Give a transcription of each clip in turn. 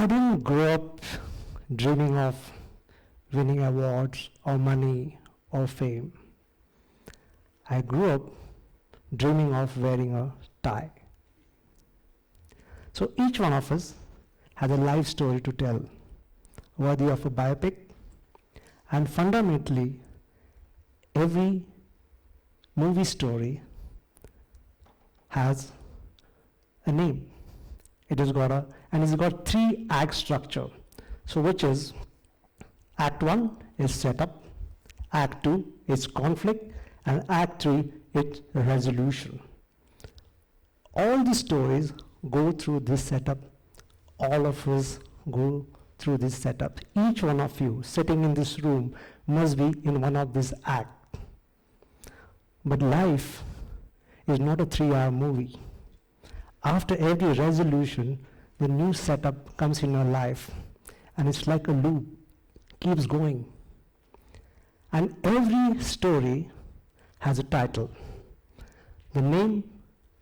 I didn't grow up dreaming of winning awards or money or fame. I grew up dreaming of wearing a tie. So each one of us has a life story to tell, worthy of a biopic, and fundamentally, every movie story has a name. It's got 3 act structure. So which is, act 1 is setup, act 2 is conflict, and act 3 is resolution. All the stories go through this setup. All of us go through this setup. Each one of you sitting in this room must be in one of these acts. But life is not a 3-hour movie. After every resolution, the new setup comes in our life, and it's like a loop, keeps going. And every story has a title. The name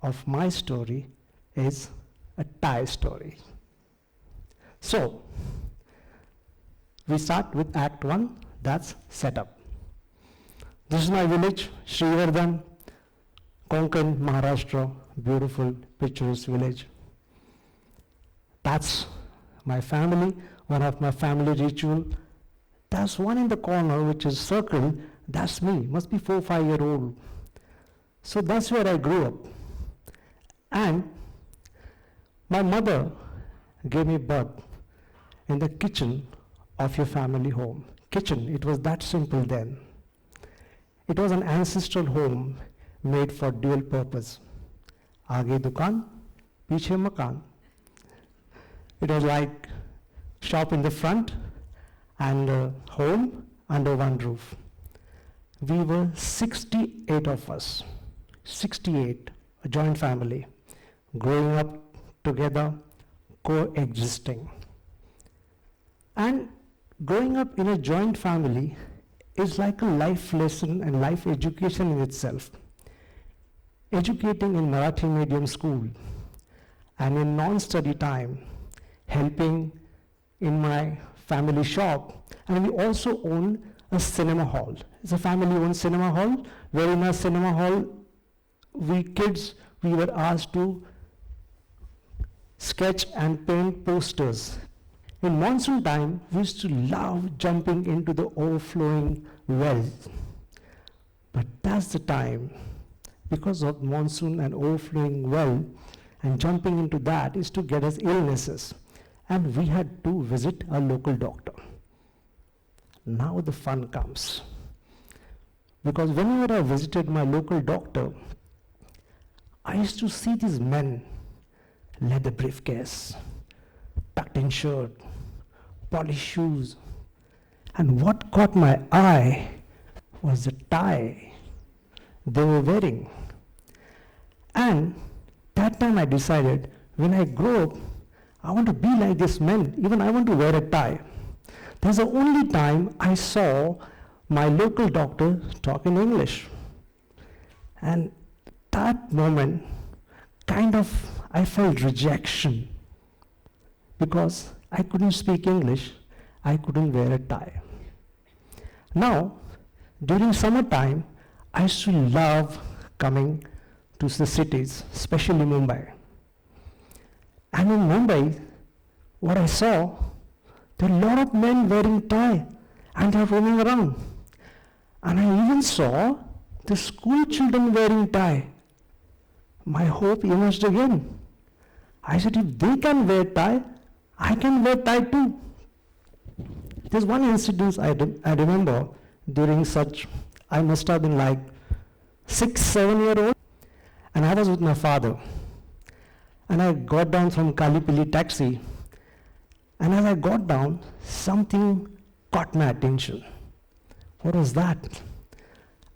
of my story is a tie story. So, we start with Act 1, that's setup. This is my village, Srivardhan, Konkan, Maharashtra, beautiful, picturesque village. That's my family, one of my family ritual. There's one in the corner which is circled, that's me, must be 4 or 5 year old. So that's where I grew up. And my mother gave me birth in the kitchen of your family home. Kitchen, it was that simple then. It was an ancestral home made for dual purpose. Aage dukaan, piche makan. It was like shop in the front and home under one roof. We were 68 of us, 68, a joint family, growing up together, coexisting. And growing up in a joint family is like a life lesson and life education in itself. Educating in Marathi medium school and in non-study time, helping in my family shop, and we also own a cinema hall. It's a family-owned cinema hall, where in our cinema hall, we were asked to sketch and paint posters. In monsoon time, we used to love jumping into the overflowing well. But that's the time, because of monsoon and overflowing well, and jumping into that is to get us illnesses. And we had to visit a local doctor. Now the fun comes. Because whenever I visited my local doctor, I used to see these men, leather briefcase, tucked in shirt, polished shoes. And what caught my eye was the tie they were wearing. And that time I decided, when I grow up, I want to be like this men, even I want to wear a tie. That's the only time I saw my local doctor talk in English. And that moment, I felt rejection. Because I couldn't speak English, I couldn't wear a tie. Now, during summertime, I used to love coming to the cities, especially Mumbai. And in Mumbai, what I saw, there are a lot of men wearing tie and they're roaming around. And I even saw the school children wearing tie. My hope emerged again. I said, if they can wear tie, I can wear tie too. There's one incident I remember during such, I must have been like 6, 7 year old, and I was with my father. And I got down from Kalipili taxi, and as I got down, something caught my attention. What was that?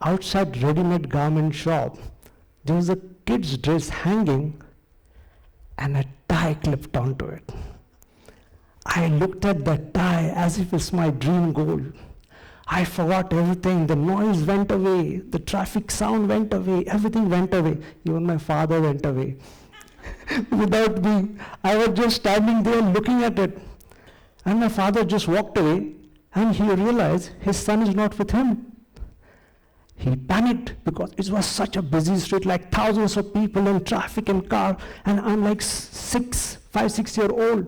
Outside ready-made garment shop, there was a kid's dress hanging and a tie clipped onto it. I looked at that tie as if it's my dream goal. I forgot everything. The noise went away. The traffic sound went away. Everything went away. Even my father went away. Without me, I was just standing there looking at it. And my father just walked away, and he realized his son is not with him. He panicked because it was such a busy street, like thousands of people and traffic and car, and I'm like 5, 6 year old.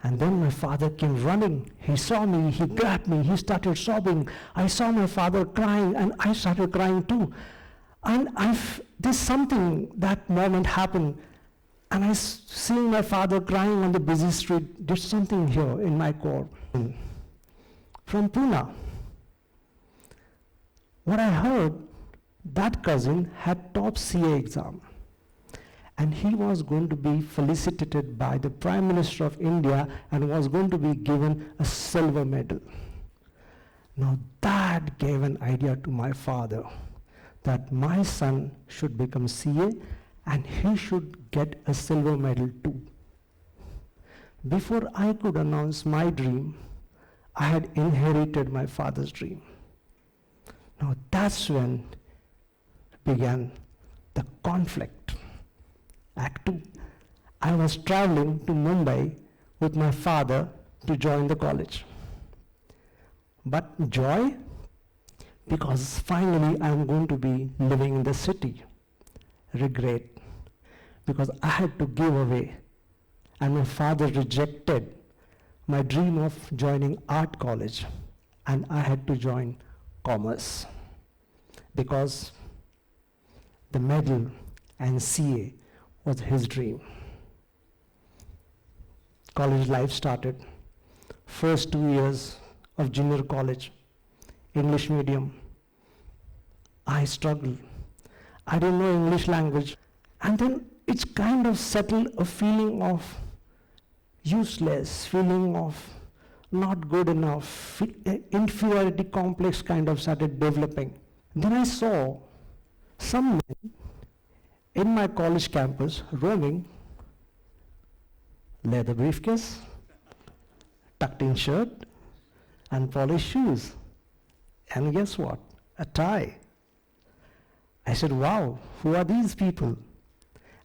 And then my father came running. He saw me, he grabbed me, he started sobbing. I saw my father crying, and I started crying too. And there's something, that moment happened, and seeing my father crying on the busy street did something here in my core. From Pune, what I heard, that cousin had top CA exam, and he was going to be felicitated by the Prime Minister of India and was going to be given a silver medal. Now that gave an idea to my father that my son should become CA and he should get a silver medal too. Before I could announce my dream, I had inherited my father's dream. Now that's when began the conflict. Act 2. I was traveling to Mumbai with my father to join the college. But joy, because finally I'm going to be living in the city. Regret, because I had to give away, and my father rejected my dream of joining art college, and I had to join commerce because the medal and CA was his dream. College life started. First 2 years of junior college, English medium. I struggled. I didn't know English language. And then it's kind of settled a feeling of useless, feeling of not good enough, inferiority complex kind of started developing. Then I saw some men in my college campus roaming, leather briefcase, tucked in shirt, and polished shoes. And guess what? A tie. I said, wow, who are these people?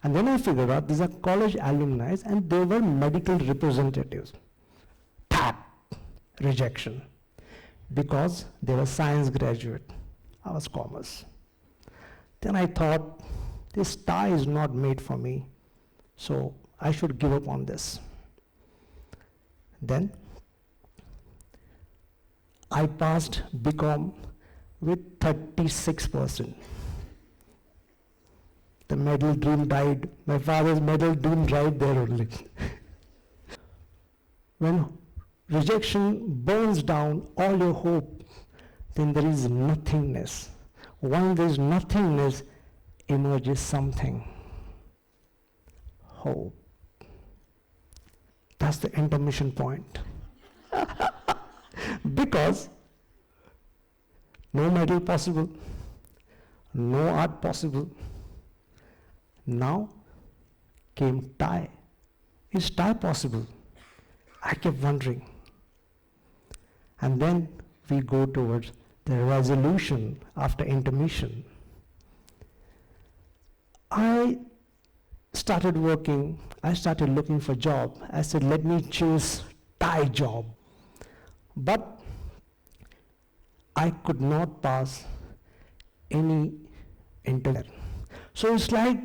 And then I figured out these are college alumni and they were medical representatives. Tap, rejection. Because they were science graduate. I was commerce. Then I thought, this tie is not made for me, so I should give up on this. Then I passed BCom with 36%. The medal dream died. My father's medal dream died there only. When rejection burns down all your hope, then there is nothingness. When there is nothingness, emerges something. Hope. That's the intermission point. Because no medal possible, no art possible. Now came tie. Is tie possible? I kept wondering. And then we go towards the resolution after intermission. I started working, I started looking for a job. I said, let me choose tie job. But I could not pass any interview. So it's like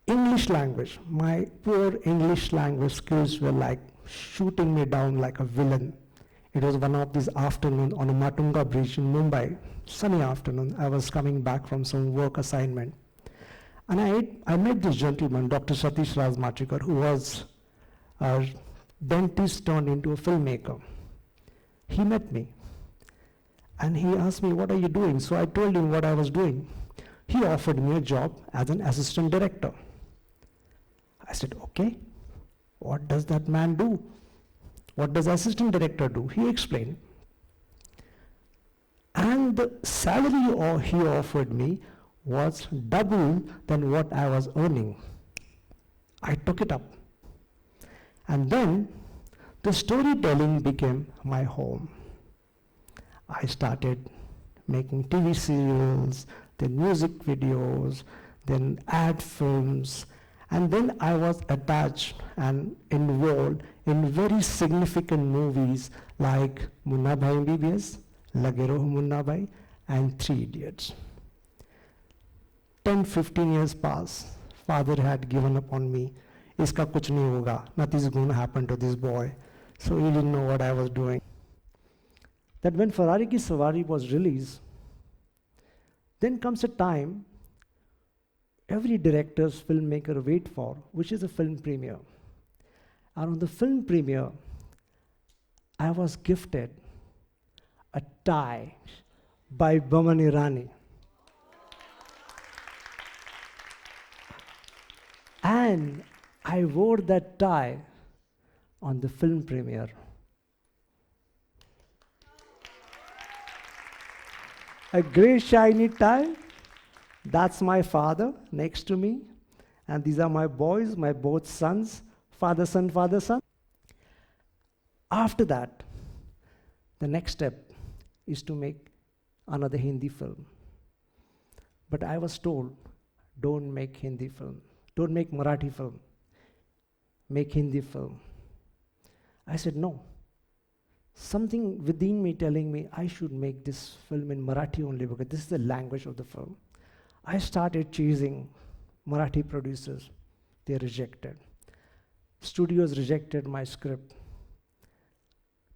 English language. My poor English language skills were like shooting me down like a villain. It was one of these afternoons on a Matunga bridge in Mumbai, sunny afternoon. I was coming back from some work assignment. And I met this gentleman, Dr. Satish Raj Machikar, who was a dentist turned into a filmmaker. He met me and he asked me, what are you doing? So I told him what I was doing. He offered me a job as an assistant director. I said, okay, what does that man do? What does assistant director do? He explained. And the salary he offered me was double than what I was earning. I took it up. And then the storytelling became my home. I started making TV serials, then music videos, then ad films, And then I was attached and involved in very significant movies like Munna Bhai MBBS, Lage Raho Munna Bhai, and Three Idiots. 10, 15 years passed. Father had given up on me. Iska kuch nahi hoga. Nothing is going to happen to this boy. So he didn't know what I was doing. That when Ferrari Ki Sawari was released, then comes a time every director's filmmaker wait for, which is a film premiere. And on the film premiere, I was gifted a tie by Boman Irani. And I wore that tie on the film premiere. A grey shiny tie. That's my father next to me. And these are my boys, my both sons, father, son, father, son. After that, the next step is to make another Hindi film. But I was told, don't make Hindi film. Don't make Marathi film. Make Hindi film. I said, no. Something within me telling me I should make this film in Marathi only because this is the language of the film. I started chasing Marathi producers. They rejected. Studios rejected my script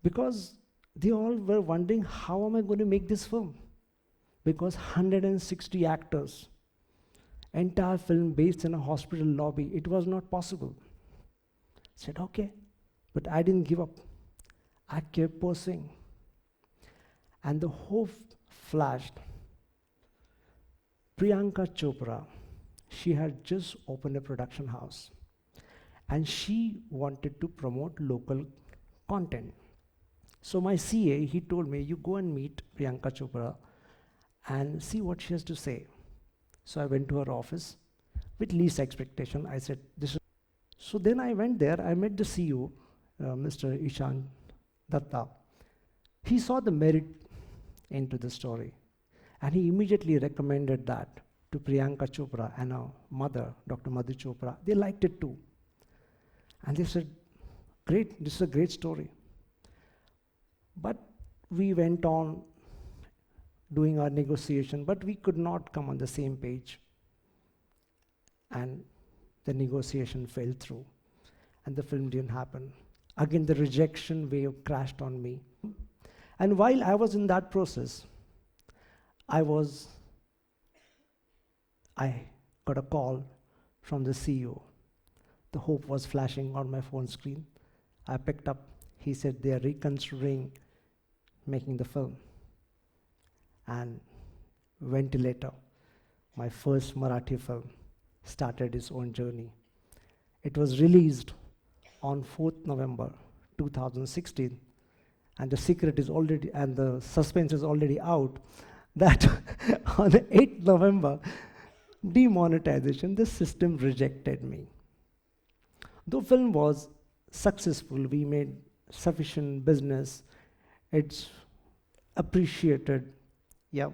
because they all were wondering, how am I going to make this film? Because 160 actors, entire film based in a hospital lobby, it was not possible. I said, okay, but I didn't give up. I kept pursuing. And the hope flashed. Priyanka Chopra, she had just opened a production house and she wanted to promote local content. So my CA, he told me, you go and meet Priyanka Chopra and see what she has to say. So I went to her office with least expectation. I said, this is. So then I went there, I met the CEO, Mr. Ishan Datta. He saw the merit into the story. And he immediately recommended that to Priyanka Chopra and her mother, Dr. Madhu Chopra. They liked it too. And they said, great, this is a great story. But we went on doing our negotiation, but we could not come on the same page. And the negotiation fell through. And the film didn't happen. Again, the rejection wave crashed on me. And while I was in that process, I got a call from the CEO. The hope was flashing on my phone screen. I picked up. He said they are reconsidering making the film. And Ventilator, my first Marathi film, started its own journey. It was released on 4th November 2016. And the secret is already, and the suspense is already out, that on the 8th November, demonetization, the system rejected me. Though film was successful, we made sufficient business, it's appreciated, yeah.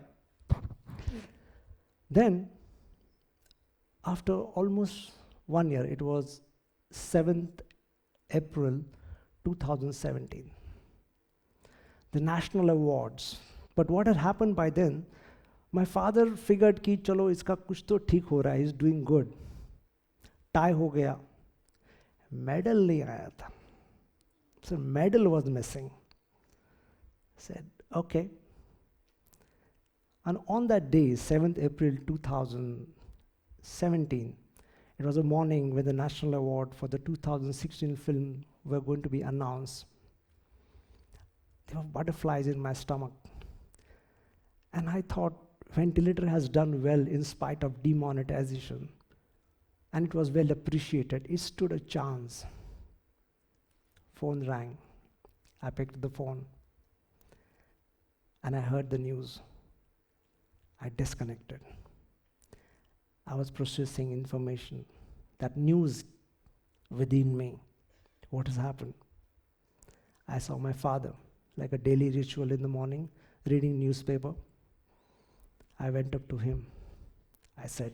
Then, after almost 1 year, it was 7th April 2017, the national awards. But what had happened by then, my father figured कि चलो इसका कुछ तो ठीक हो रहा है, he's doing good. Tie हो गया, medal नहीं आया था. So medal was missing. Said, okay. And on that day, 7th April 2017, it was a morning when the national award for the 2016 film were going to be announced. There were butterflies in my stomach. And I thought, Ventilator has done well in spite of demonetization. And it was well appreciated. It stood a chance. Phone rang. I picked the phone. And I heard the news. I disconnected. I was processing information. That news within me. What has happened? I saw my father, like a daily ritual in the morning, reading newspaper. I went up to him. I said,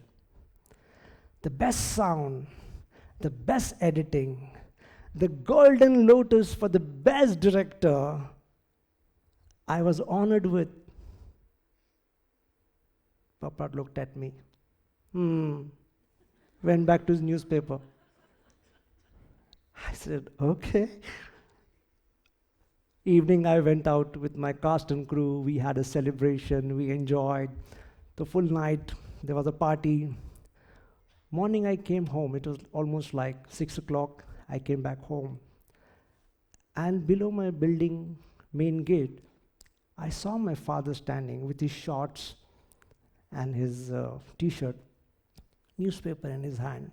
the best sound the best editing, the Golden Lotus for the best director, I was honored with. Papa looked at me. Went back to his newspaper. I said, okay. Evening, I went out with my cast and crew. We had a celebration. We enjoyed the full night. There was a party. Morning, I came home. It was almost like 6 o'clock. I came back home. And below my building main gate, I saw my father standing with his shorts and his t-shirt, newspaper in his hand.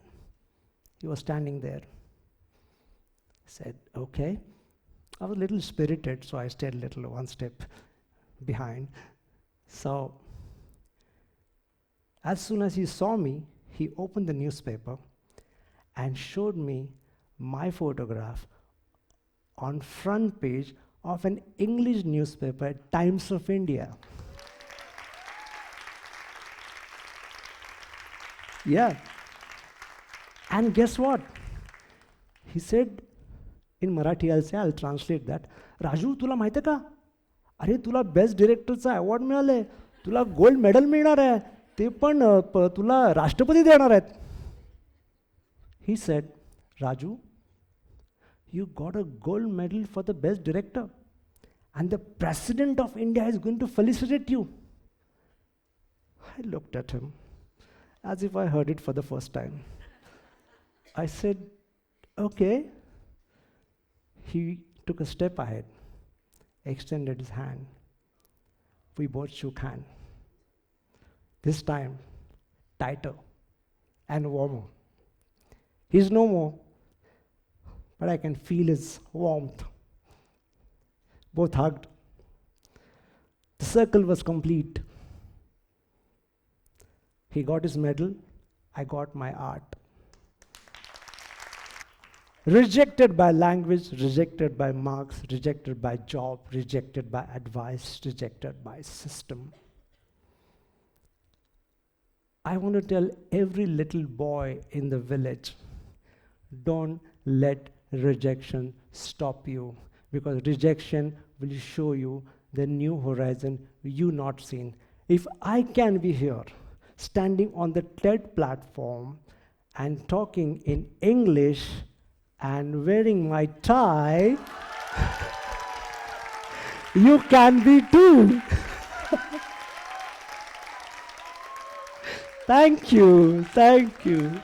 He was standing there. I said, okay. I was a little spirited, so I stayed a little one step behind. So as soon as he saw me, he opened the newspaper and showed me my photograph on front page of an English newspaper, Times of India. Yeah. And guess what? He said, in Marathi, I'll translate that. Raju, तुला माहिती का? अरे तुला best डिरेक्टरचा award मिळाले, तुला gold medal मिळणार आहे, ते पण तुला राष्ट्रपती देणार आहेत. He said, Raju, you got a gold medal for the best director, and the President of India is going to felicitate you. I looked at him as if I heard it for the first time. I said, okay. He took a step ahead, extended his hand. We both shook hands. This time, tighter and warmer. He's no more, but I can feel his warmth. Both hugged. The circle was complete. He got his medal, I got my art. Rejected by language, rejected by marks, rejected by job, rejected by advice, rejected by system. I want to tell every little boy in the village, don't let rejection stop you, because rejection will show you the new horizon you not seen. If I can be here, standing on the TED platform and talking in English and wearing my tie, you can be too. Thank you, thank you.